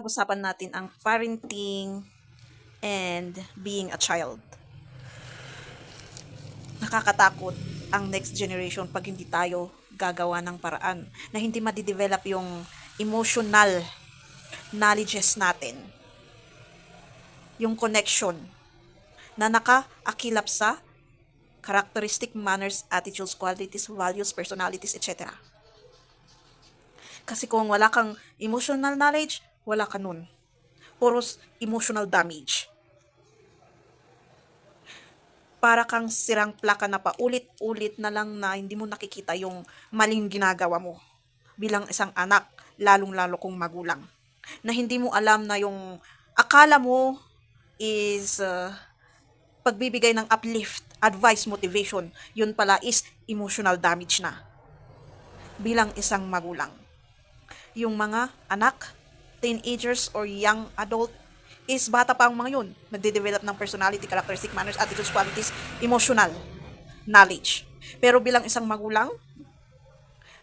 pag-usapan natin ang parenting and being a child. Nakakatakot ang next generation pag hindi tayo gagawa ng paraan na hindi madidevelop yung emotional knowledges natin, yung connection na nakaakilap sa characteristic, manners, attitudes, qualities, values, personalities, etc. Kasi kung wala kang emotional knowledge, wala ka nun. Puros emotional damage. Para kang sirang plaka na paulit-ulit na lang na hindi mo nakikita yung maling ginagawa mo bilang isang anak, lalong-lalo kung magulang. Na hindi mo alam na yung akala mo is pagbibigay ng uplift, advice, motivation. Yun pala is emotional damage na bilang isang magulang. Yung mga anak, teenagers, or young adult is bata pa ang mga yun. Nagde-develop ng personality, characteristic, manners, attitudes, qualities, emotional knowledge. Pero bilang isang magulang,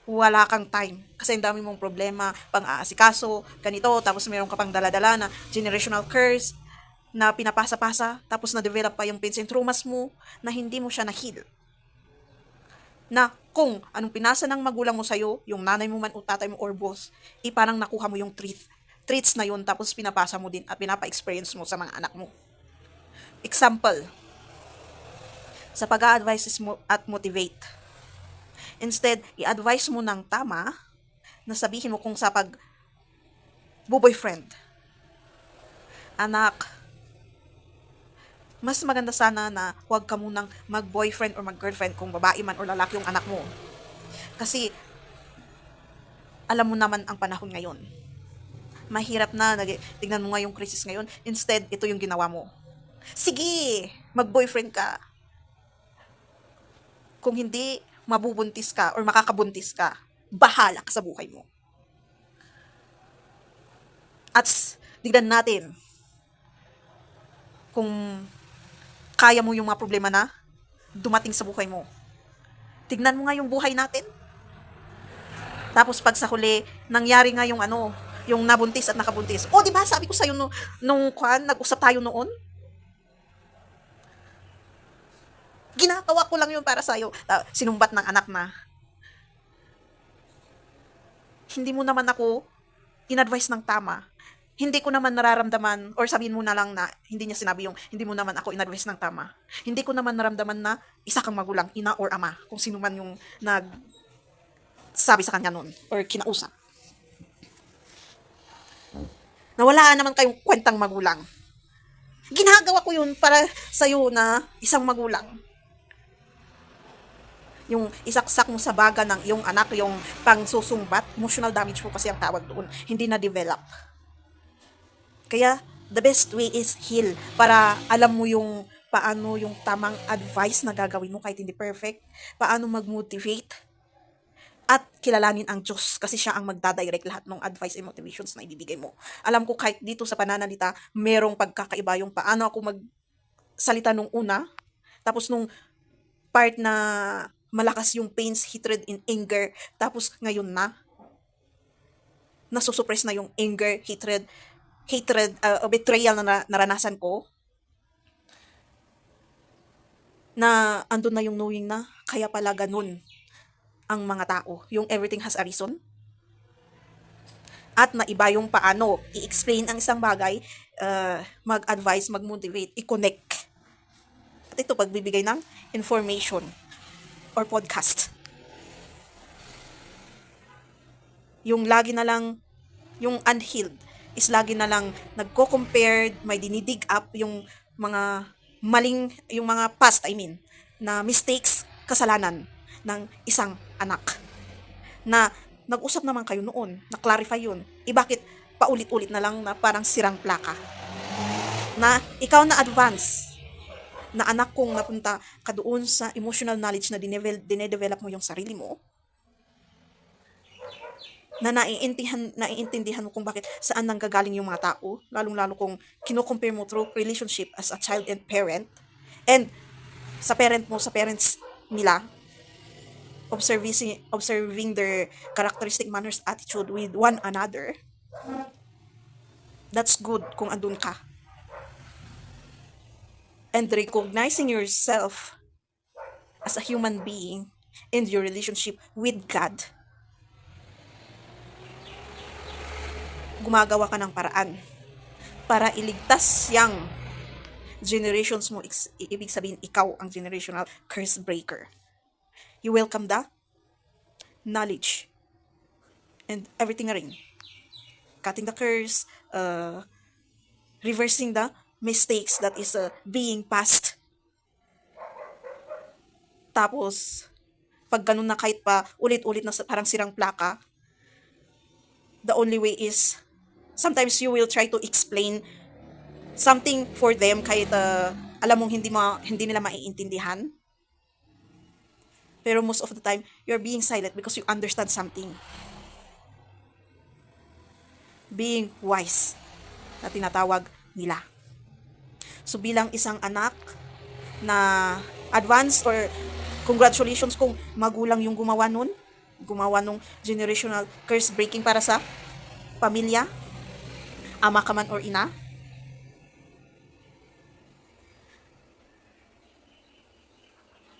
wala kang time. Kasi ang dami mong problema, pang-aasikaso, ganito, tapos meron ka pang daladala na generational curse, na pinapasa-pasa, tapos na-develop pa yung pains and traumas mo, na hindi mo siya na-heal. Na kung anong pinasa ng magulang mo sa'yo, yung nanay mo man o tatay mo or boss, parang nakuha mo yung treats na yun, tapos pinapasa mo din at pinapa-experience mo sa mga anak mo. Example, sa pag-a-advise at motivate. Instead, i-advise mo ng tama, na sabihin mo kung sa boyfriend, anak, mas maganda sana na huwag ka munang mag-boyfriend or mag-girlfriend kung babae man or lalaki yung anak mo. Kasi, alam mo naman ang panahon ngayon. Mahirap na, tignan mo nga yung crisis ngayon. Instead, ito yung ginawa mo. Sige, mag-boyfriend ka. Kung hindi, mabubuntis ka or makakabuntis ka. Bahala ka sa buhay mo. At tignan natin kung kaya mo yung mga problema na dumating sa buhay mo. Tignan mo nga yung buhay natin. Tapos pag sa huli, nangyari nga yung yung nabuntis at nakabuntis. O, di ba sabi ko sa'yo nung nag-usap tayo noon? Ginagawa ko lang yun para sa'yo. Sinumbat ng anak na, hindi mo naman ako in-advise ng tama. Hindi ko naman nararamdaman, or sabihin mo na lang na, hindi niya sinabi yung, hindi mo naman ako in-advise ng tama. Hindi ko naman naramdaman na isa kang magulang, ina or ama, kung sino man yung sabi sa kanya nun, or kinausap. Nawala naman kayong kwentang magulang. Ginagawa ko yun para sa'yo na isang magulang. Yung isaksak mo sa baga ng iyong anak, yung pangsusumbat, emotional damage po kasi ang tawag doon, hindi na-develop. Kaya, the best way is heal, para alam mo yung paano yung tamang advice na gagawin mo kahit hindi perfect, paano mag-motivate, at kilalanin ang Diyos kasi siya ang magdadirect lahat ng advice and motivations na ibibigay mo. Alam ko kahit dito sa pananalita, merong pagkakaiba yung paano ako magsalita nung una, tapos nung part na malakas yung pains, hatred, and anger, tapos ngayon nasusuppress na yung anger, hatred, betrayal na naranasan ko, na andun na yung knowing na kaya pala ganun ang mga tao, yung everything has a reason, at naiba yung paano i-explain ang isang bagay, mag-advise, mag-motivate, i-connect. At ito, pagbibigay ng information or podcast. Yung lagi na lang, yung unhealed, is lagi na lang nagko-compared, may dinidig up yung mga maling, yung mga past, na mistakes, kasalanan ng isang anak. Na nag-usap naman kayo noon, na-clarify yun. Bakit paulit-ulit na lang na parang sirang plaka? Na ikaw na advance, na anak kong napunta ka doon sa emotional knowledge na dinedevelop mo yung sarili mo, na naiintindihan mo kung bakit saan nanggagaling yung mga tao, lalong-lalo kung kino-compare mo through relationship as a child and parent, and sa parents nila, observing their characteristic, manners, attitude with one another, That's good kung andun ka. And recognizing yourself as a human being in your relationship with God, gumagawa ka ng paraan para iligtas yang generations mo. Ibig sabihin, ikaw ang generational curse breaker. You welcome the knowledge and everything ring. Cutting the curse, reversing the mistakes that is being passed. Tapos, pag ganun na kahit pa ulit-ulit na parang sirang plaka, the only way is, sometimes you will try to explain something for them kahit alam mong hindi nila maiintindihan. Pero most of the time, you're being silent because you understand something. Being wise na tinatawag nila. So bilang isang anak na advanced, or congratulations kung magulang yung gumawa nung generational curse breaking para sa pamilya, ama ka man or ina.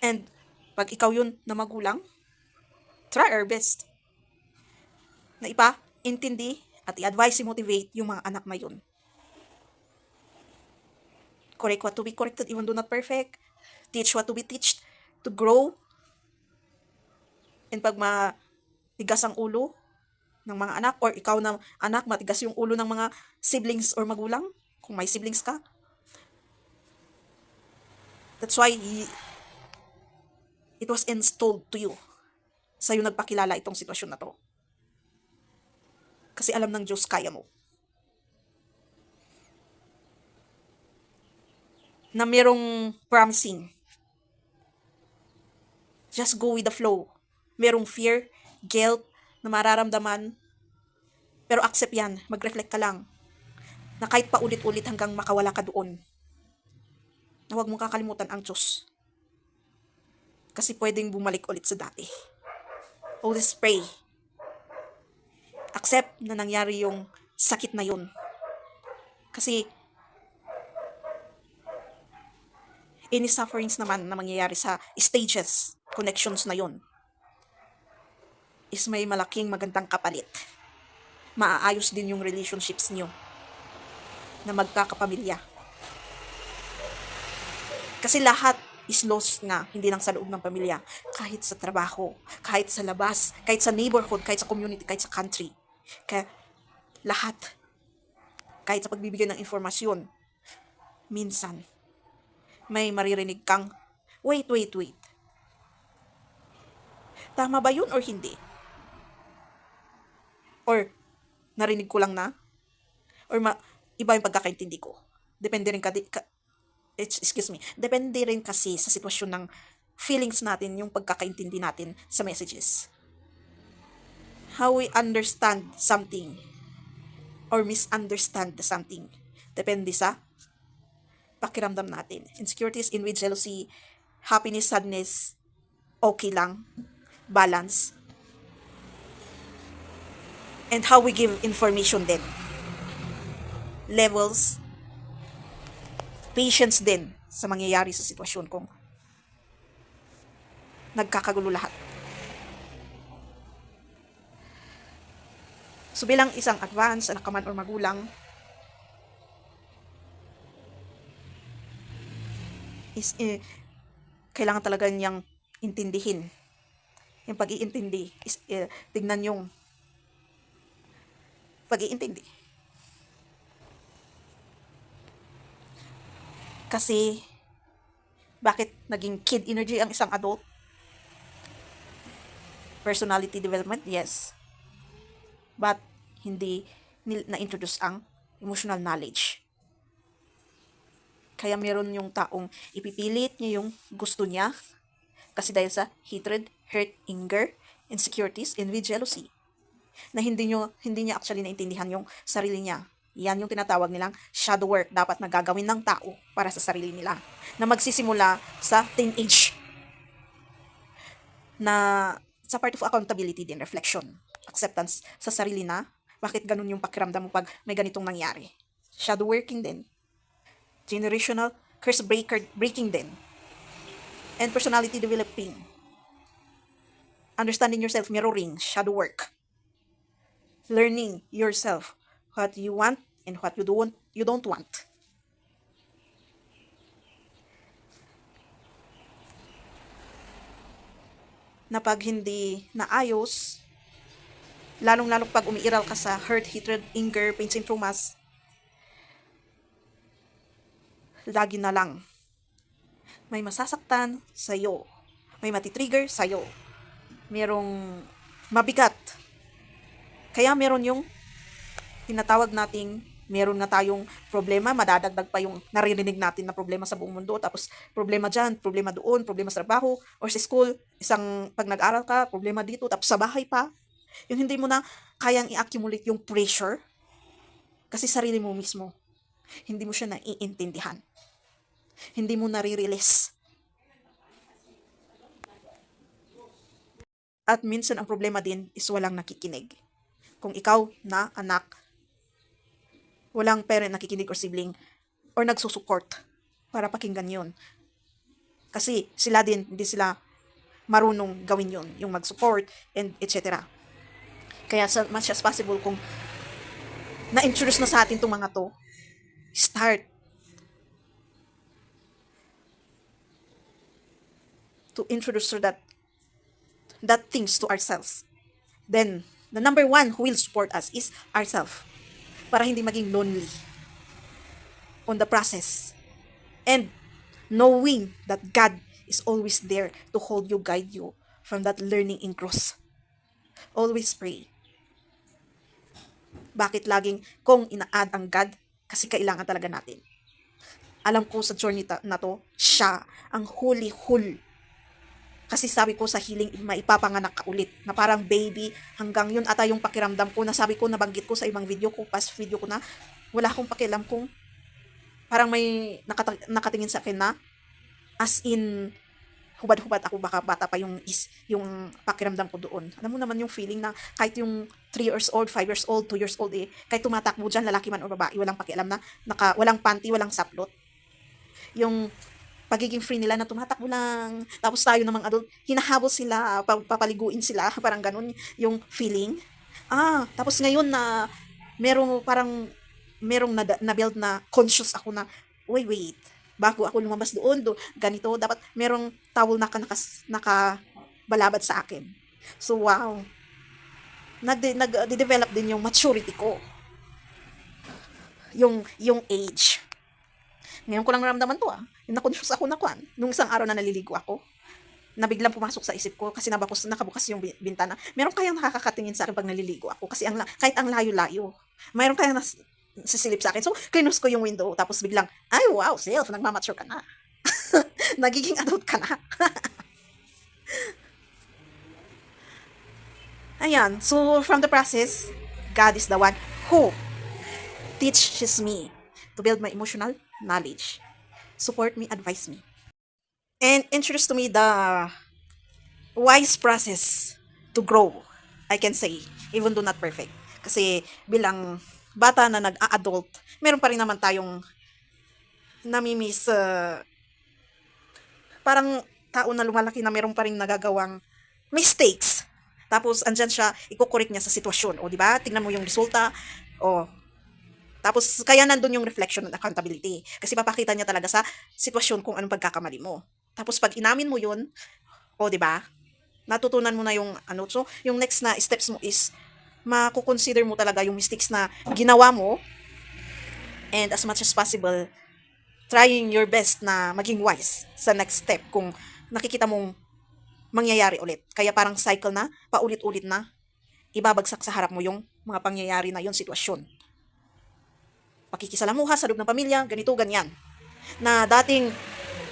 And pag ikaw yun na magulang, try our best na intindi at i-advise, i-motivate yung mga anak na yun. Correct what to be corrected, even though not perfect. Teach what to be teached, to grow. And pag matigas ang ulo ng mga anak, or ikaw na anak, matigas yung ulo ng mga siblings or magulang, kung may siblings ka. That's why it was installed to you. Sa'yo nagpakilala itong sitwasyon na to. Kasi alam ng Diyos, kaya mo. Na merong promising. Just go with the flow. Merong fear, guilt, na mararamdaman. Pero accept yan. Mag-reflect ka lang. Na kahit pa ulit-ulit hanggang makawala ka doon. Na huwag mong kakalimutan ang Diyos. Kasi pwedeng bumalik ulit sa dati. Always pray. Accept na nangyari yung sakit na yun. Kasi any sufferings naman na mangyayari sa stages, connections na yun, is may malaking magandang kapalit. Maaayos din yung relationships niyo na magkakapamilya. Kasi lahat is lost nga, hindi lang sa loob ng pamilya. Kahit sa trabaho, kahit sa labas, kahit sa neighborhood, kahit sa community, kahit sa country. Kaya lahat, kahit sa pagbibigay ng informasyon, minsan, may maririnig kang, wait. Tama ba yun or hindi? Or, narinig ko lang na? Or iba yung pagkakaintindi ko? Depende rin depende rin kasi sa sitwasyon ng feelings natin, yung pagkakaintindi natin sa messages. How we understand something or misunderstand something. Depende sa pakiramdam natin. Insecurities, envy, jealousy, happiness, sadness, okay lang, balance. And how we give information din. Levels, patience din sa mangyayari sa sitwasyon kung nagkakagulo lahat. So bilang isang advance, anak ka man or magulang, is kailangan talaga niyang intindihin. Yung pag-iintindi is tignan yung pag-iintindi. Kasi bakit naging kid energy ang isang adult? Personality development, yes. But hindi na-introduce ang emotional knowledge. Kaya meron yung taong ipipilit niya yung gusto niya kasi dahil sa hatred, hurt, anger, insecurities, envy, jealousy. Na hindi niya actually naintindihan yung sarili niya. Yan yung tinatawag nilang shadow work dapat na gagawin ng tao para sa sarili nila. Na magsisimula sa teenage. Na sa part of accountability din, reflection, acceptance sa sarili na Bakit ganun yung pakiramdam mo pag may ganitong nangyari? Shadow working din. Generational breaking din. And personality developing. Understanding yourself, mirroring, shadow work. Learning yourself, what you want and what you don't want. Na pag hindi naayos, lalong-lalo pag umiiral ka sa hurt, hatred, anger, pains, and traumas, lagi na lang may masasaktan sa'yo. May matitrigger sa'yo. Merong mabigat. Kaya meron yung tinatawag nating meron nga tayong problema, madadagdag pa yung naririnig natin na problema sa buong mundo, tapos problema dyan, problema doon, problema sa trabaho, or sa school, isang pag nag-aral ka, problema dito, tapos sa bahay pa. Yung hindi mo na kayang i-accumulate yung pressure, kasi sarili mo mismo, hindi mo siya naiintindihan. Hindi mo nare-release. At minsan ang problema din is walang nakikinig. Kung ikaw na anak, walang parent nakikinig or sibling or nagsusupport para pakinggan yun. Kasi sila din, hindi sila marunong gawin yun, yung mag-support and etc. Kaya as much as possible, kung na-introduce na sa atin itong mga to, start to introduce to that things to ourselves. Then, the number one who will support us is ourselves. Para hindi maging lonely on the process. And knowing that God is always there to hold you, guide you from that learning and growth. Always pray. Bakit laging kung ina-add ang God? Kasi kailangan talaga natin. Alam ko sa journey na to, siya ang holy. Kasi sabi ko sa healing, maipapanganak ka ulit. Na parang baby, hanggang yun ata yung pakiramdam ko. Na sabi ko, nabanggit ko sa ibang video ko, past video ko na, wala akong pakialam kung parang may nakatingin sa akin na, as in, hubad-hubad ako, baka bata pa yung pakiramdam ko doon. Alam mo naman yung feeling na kahit yung 3 years old, 5 years old, 2 years old kahit tumatakbo dyan, lalaki man o babae, walang pakialam na, walang panty, walang saplot. Yung pagiging free nila na tumatakbo lang. Tapos tayo namang adult, hinahabol sila, papaliguin sila, parang ganun yung feeling. Tapos ngayon na merong na-build na conscious ako na, wait, bago ako lumabas doon, ganito, dapat merong towel na nakabalabad sa akin. So, wow. Nag-develop din yung maturity ko. Yung age. Ngayon ko lang naramdaman to Yung na-conscious ako na nung isang araw na naliligo ako, na biglang pumasok sa isip ko kasi nakabukas yung bintana. Meron kayang nakakatingin sa akin pag naliligo ako kasi kahit ang layo-layo. Mayroon kayang sisilip sa akin. So, clinose ko yung window tapos biglang, ay wow, self, nagmamature ka na. Nagiging adult ka na. Ayan. So, from the process, God is the one who teaches me to build my emotional knowledge. Support me, advise me. And introduce to me the wise process to grow, I can say, even though not perfect. Kasi bilang bata na nag-a-adult, meron pa rin naman tayong namimiss, parang tao na lumalaki na meron pa rin nagagawang mistakes. Tapos andyan siya, iko-correct niya sa sitwasyon. O di ba? Tingnan mo yung resulta. Tapos kaya nandun yung reflection and accountability. Kasi papakita niya talaga sa sitwasyon kung anong pagkakamali mo. Tapos pag inamin mo yun, di ba? Natutunan mo na yung So, yung next na steps mo is makukonsider mo talaga yung mistakes na ginawa mo, and as much as possible, trying your best na maging wise sa next step kung nakikita mong mangyayari ulit. Kaya parang cycle na, paulit-ulit na, ibabagsak sa harap mo yung mga pangyayari na yung sitwasyon. Pakikisalamuha sa loob ng pamilya, ganito, ganyan. Na dating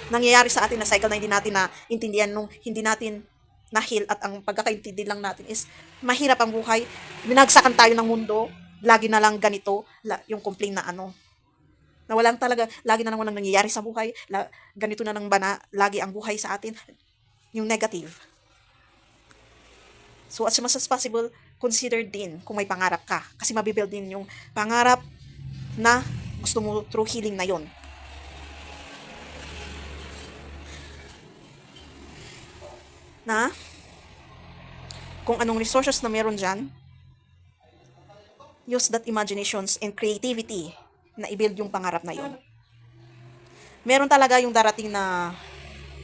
nangyayari sa atin na cycle na hindi natin na intindihan nung hindi natin na-heal, at ang pagkakaintindi lang natin is mahirap ang buhay, binagsakan tayo ng mundo, lagi na lang ganito, yung complain na na walang talaga, lagi na lang walang nangyayari sa buhay, ganito na lang ba na lagi ang buhay sa atin, yung negative. So as much as possible, consider din kung may pangarap ka. Kasi mabibuild din yung pangarap na gusto mo through healing na yon. Na kung anong resources na meron dyan, use that imaginations and creativity na i-build yung pangarap na yon. Meron talaga yung darating na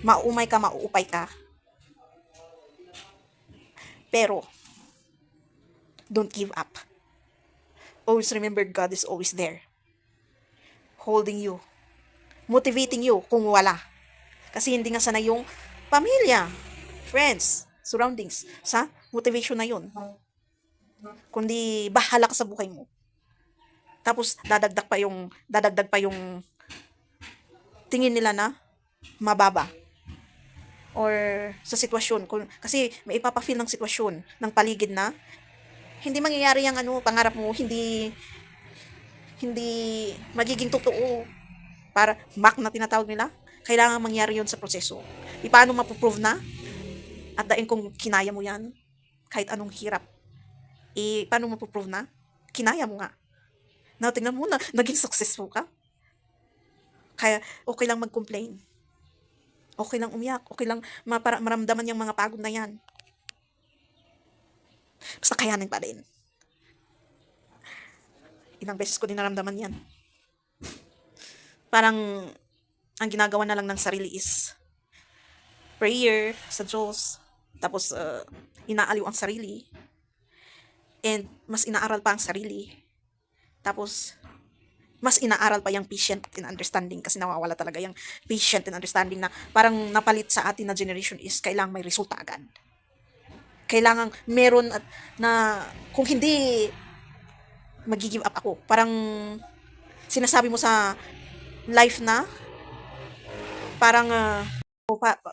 mauumay ka, mauupay ka. Pero, don't give up. Always remember God is always there. Holding you. Motivating you kung wala. Kasi hindi nga sana yung pamilya, friends, surroundings sa motivation na yun. Kundi bahala ka sa buhay mo. Tapos dadagdag pa yung tingin nila na mababa. Or sa sitwasyon. Kasi may ipapafeel ng sitwasyon ng paligid na hindi mangyayari yung pangarap mo, hindi magiging totoo. Para MAC na tinatawag nila, kailangan mangyari yon sa proseso. Paano mapuprove na? At the end kung kinaya mo yan, kahit anong hirap, paano mapuprove na? Kinaya mo nga. Now, tingnan mo na, naging successful ka. Kaya, okay lang mag-complain. Okay lang umiyak. Okay lang maramdaman yung mga pagod na yan. Basta kayanin pa din. Ilang beses ko din naramdaman yan. Parang, ang ginagawa na lang ng sarili is prayer sa Diyos. Tapos, inaaliw ang sarili. And, mas inaaral pa ang sarili. Tapos, mas inaaral pa yung patient and understanding kasi nawawala talaga yung patient and understanding na parang napalit sa atin na generation is kailangan may resulta agad. Kailangan meron at na kung hindi mag-give up ako. Parang sinasabi mo sa life na parang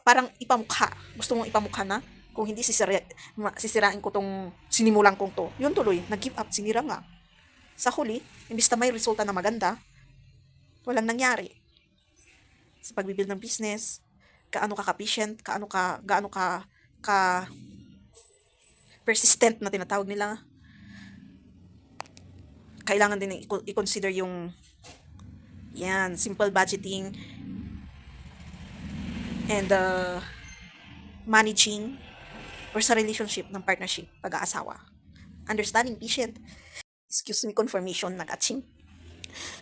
parang ipamukha. Gusto mong ipamukha na kung hindi sisirain ko tong sinimulan kong to. Yun tuloy, nag-give up, sinira nga. Sa huli, imbis na may resulta na maganda, walang nangyari. Sa pagbibuild ng business, gaano ka ka-patient, gaano ka persistent na tinatawag nila. Kailangan din i-consider yung simple budgeting and managing or sa relationship ng partnership, pag-aasawa. Understanding, patient, confirmation, nag-atching.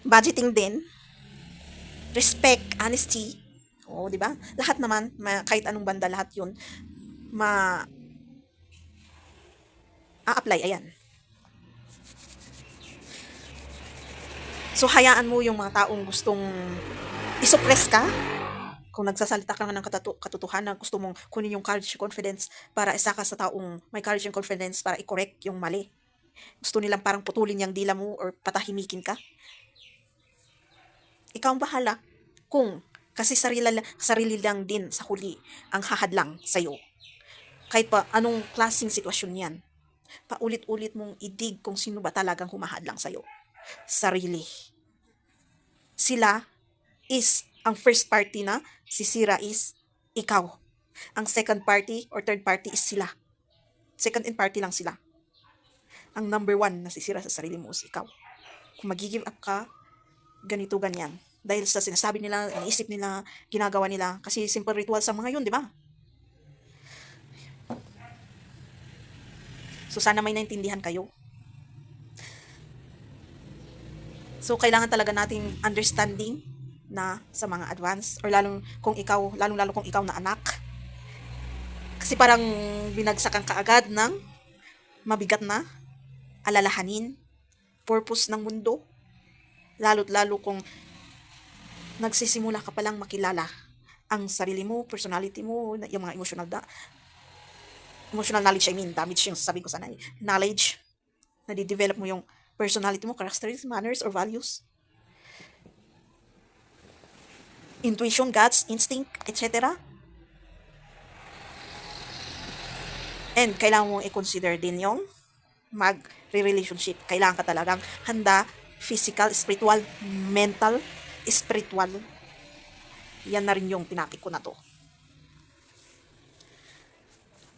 Budgeting din, respect, honesty, di ba? Lahat naman, kahit anong banda, lahat yun, a-apply, ayan. So, hayaan mo yung mga taong gustong isuppress ka, kung nagsasalita ka ng katotohanan, gusto mong kunin yung courage and confidence para isa ka sa taong may courage and confidence para i-correct yung mali. Gusto nilang parang putulin yung dila mo or patahimikin ka. Ikaw ang bahala. Kasi sarili lang din sa huli ang hahadlang sa'yo. Kahit pa anong klaseng sitwasyon yan. Paulit-ulit mong idig kung sino ba talagang humahadlang sa'yo. Sarili. Sila is ang first party na sisira is ikaw. Ang second party or third party is sila. Second in party lang sila. Ang number one na sisira sa sarili mo is ikaw. Kung mag-give up ka, ganito, ganyan. Dahil sa sinasabi nila, iniisip nila, ginagawa nila. Kasi simple ritual sa mga yun, di ba? So, sana may naintindihan kayo. So, kailangan talaga nating understanding na sa mga advance or lalong kung ikaw na anak. Kasi parang binagsakan ka agad ng mabigat na alalahanin, purpose ng mundo, lalo kung nagsisimula ka palang makilala ang sarili mo, personality mo, yung mga emotional knowledge, damage yung sasabihin ko sana, knowledge, na di-develop mo yung personality mo, characteristics, manners, or values, intuition, guts, instinct, etc. And kailangan mong i-consider din yung mag-relationship. Kailangan ka talagang handa, physical, spiritual, mental, spiritual. Yan na rin yung pinakit ko na to.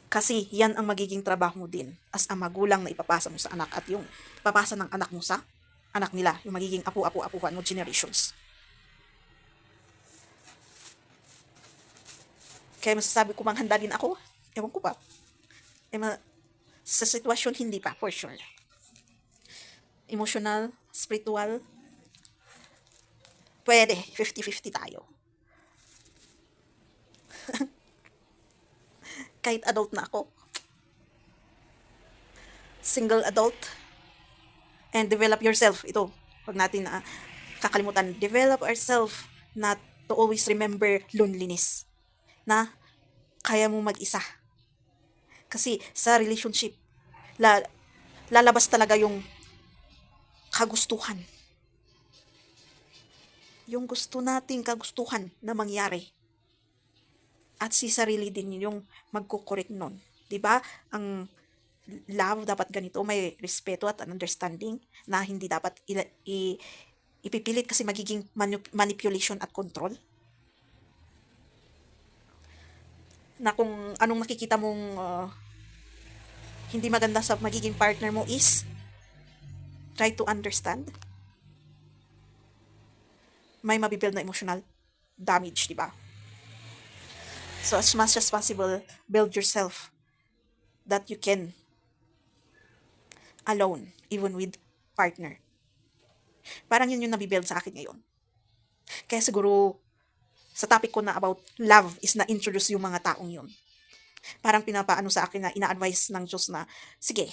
Kasi yan ang magiging trabaho mo din as a magulang na ipapasa mo sa anak at yung ipapasa ng anak mo sa anak nila, yung magiging apu-apu-apuhan mo generations. Kaya masasabi ko mang handa din ako. Ewan ko pa. Eh, sa sitwasyon, hindi pa, for sure. Emotional, spiritual, pwede. 50-50 tayo. Kahit adult na ako. Single adult. And develop yourself. Ito, pag natin na kakalimutan. Develop ourselves not to always remember loneliness. Na kaya mo mag-isa. Kasi sa relationship, la, lalabas talaga yung kagustuhan. Yung gusto nating kagustuhan na mangyari. At si sarili din yung magkukorek nun. 'Di ba? Ang love dapat ganito, may respeto at understanding na hindi dapat ipipilit kasi magiging manipulation at control. Na kung anong nakikita mong hindi maganda sa magiging partner mo is try to understand. May mabibuild na emotional damage, di ba? So as much as possible, build yourself that you can alone, even with partner. Parang yun yung nabibuild sa akin ngayon. Kaya siguro, sa topic ko na about love is na-introduce yung mga taong yun. Parang pinapaano sa akin na ina-advise ng Diyos na, sige,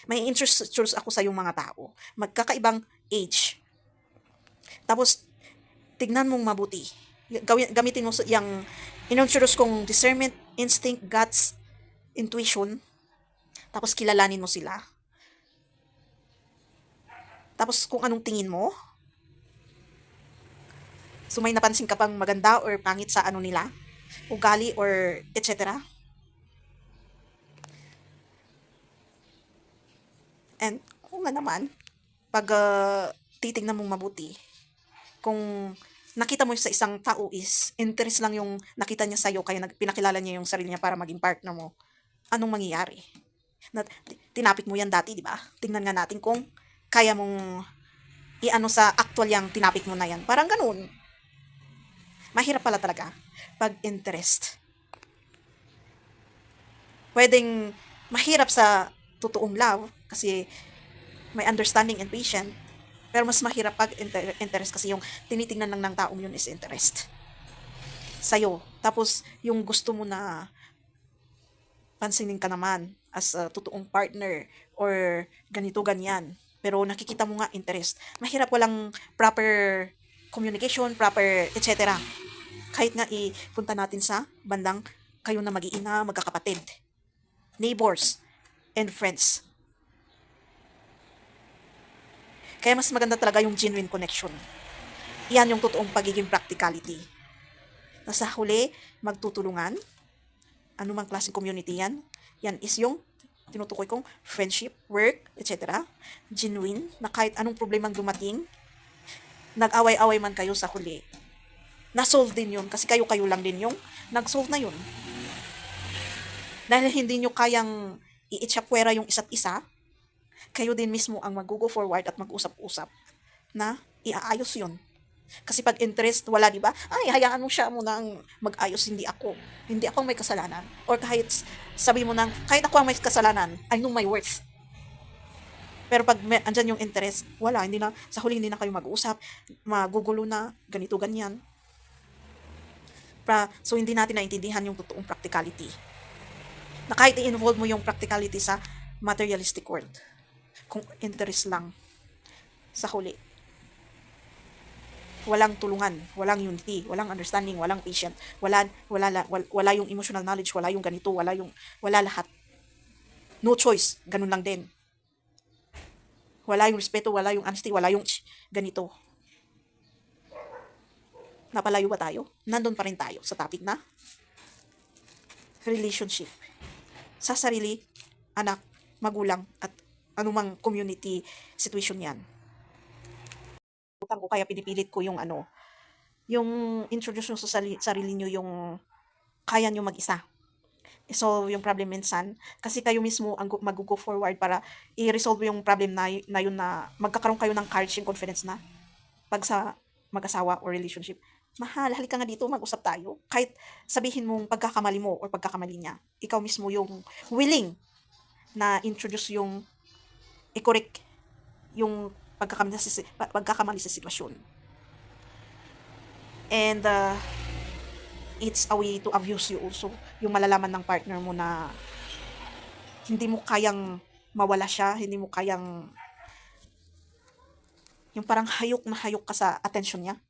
may introduce ako sa yung mga tao. Magkakaibang age. Tapos, tignan mong mabuti. Gamitin mo yung introduce kong discernment, instinct, guts, intuition. Tapos kilalanin mo sila. Tapos kung anong tingin mo. So may napansin ka pang maganda or pangit sa ano nila, ugali or etc. And kung nga naman, pag titignan mong mabuti, kung nakita mo sa isang tao is interest lang yung nakita niya sa'yo kaya pinakilala niya yung sarili niya para maging partner mo, anong mangyayari? Na, tinapik mo yan dati, di ba? Tingnan nga natin kung kaya mong iano sa actual yung tinapik mo na yan. Parang ganun. Mahirap pala talaga pag interest. Pwedeng mahirap sa totoong love kasi may understanding and patient. Pero mas mahirap pag interest kasi yung tinitingnan lang ng taong yun is interest sa'yo. Tapos, yung gusto mo na pansinin ka naman as a totoong partner or ganito, ganyan. Pero nakikita mo nga interest. Mahirap walang proper communication, proper etc. Kahit nga ipunta natin sa bandang kayo na mag-iina, magkakapatid, neighbors, and friends. Kaya mas maganda talaga yung genuine connection. Yan yung totoong pagiging practicality. Nasa huli, magtutulungan, anumang klaseng community yan, yan is yung tinutukoy kong friendship, work, etc. Genuine, na kahit anong problema dumating, nag-away-away man kayo sa huli, na-solve din yun, kasi kayo-kayo lang din yung nag-solve na yun. Dahil hindi nyo kayang i-itsapwera yung isa't isa, kayo din mismo ang mag-go forward at mag-usap-usap na iaayos yun. Kasi pag interest, wala, di ba? Ay, hayaan mo siya munang mag-ayos, hindi ako. Hindi ako may kasalanan. Or kahit sabi mo nang, kahit ako ang may kasalanan, I know my worth. Pero pag andyan yung interest, wala, hindi na, sa huli hindi na kayo mag-usap, magugulo na, ganito, ganyan. So, hindi natin naintindihan yung totoong practicality. Na kahit i-involve mo yung practicality sa materialistic world, kung interest lang, sa huli, walang tulungan, walang unity, walang understanding, walang patient, wala yung emotional knowledge, wala yung ganito, wala lahat. No choice, ganun lang din. Wala yung respeto, wala yung honesty, wala yung ganito. Napalayo ba tayo? Nandun pa rin tayo sa topic na relationship. Sa sarili, anak, magulang, at anumang community situation yan. Ko kaya pinipilit ko yung yung introduce nyo sa sarili nyo yung kaya nyo mag-isa. i-solve yung problem minsan. Kasi kayo mismo ang mag-go forward para i-resolve yung problem na yun na magkakaroon kayo ng courage and confidence na pag sa mag-asawa or relationship. Mahal, halika nga dito, mag-usap tayo. Kahit sabihin mong pagkakamali mo or pagkakamali niya, ikaw mismo yung willing na introduce yung i-correct yung pagkakamali sa sitwasyon. And it's a way to abuse you also. Yung malalaman ng partner mo na hindi mo kayang mawala siya, hindi mo kayang yung parang hayok na hayok ka sa attention niya.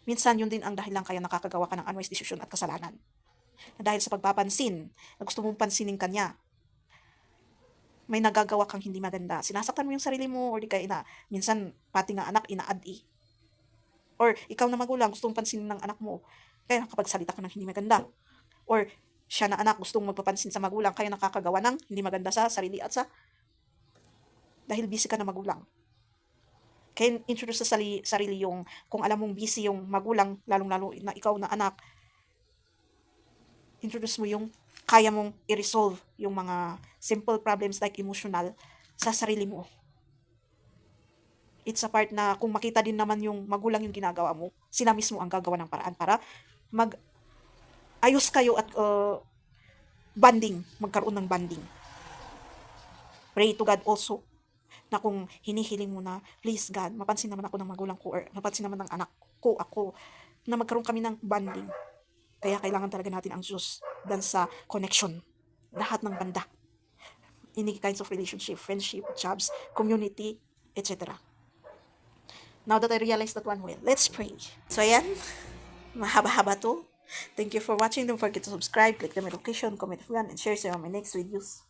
Minsan yun din ang dahilan kaya nakakagawa ka ng unwise decision at kasalanan. Na dahil sa pagpapansin, na gusto mong pansinin kanya, may nagagawa kang hindi maganda. Sinasaktan mo yung sarili mo or di kaya minsan pati nga anak ina-add. Or ikaw na magulang, gusto mong pansinin ng anak mo, kaya nakapagsalita ka ng hindi maganda. Or siya na anak, gustong magpapansin sa magulang, kaya nakakagawa ng hindi maganda sa sarili at sa dahil busy ka na magulang. Kaya introduce sa sarili yung, kung alam mong busy yung magulang, lalong-lalo na ikaw na anak, introduce mo yung kaya mong i-resolve yung mga simple problems like emotional sa sarili mo. It's a part na kung makita din naman yung magulang yung ginagawa mo, sila mismo ang gagawa ng paraan para ayos kayo at magkaroon ng banding. Pray to God also na kung hinihiling mo na, please God, mapansin naman ako ng magulang ko or mapansin naman ng anak ko, ako, na magkaroon kami ng banding. Kaya kailangan talaga natin ang Diyos dan sa connection. Lahat ng banda. Any kinds of relationship, friendship, jobs, community, etc. Now that I realize that one, well, let's pray. So ayan, mahaba-haba to. Thank you for watching. Don't forget to subscribe, click the notification, comment if you want, and share sa my next videos.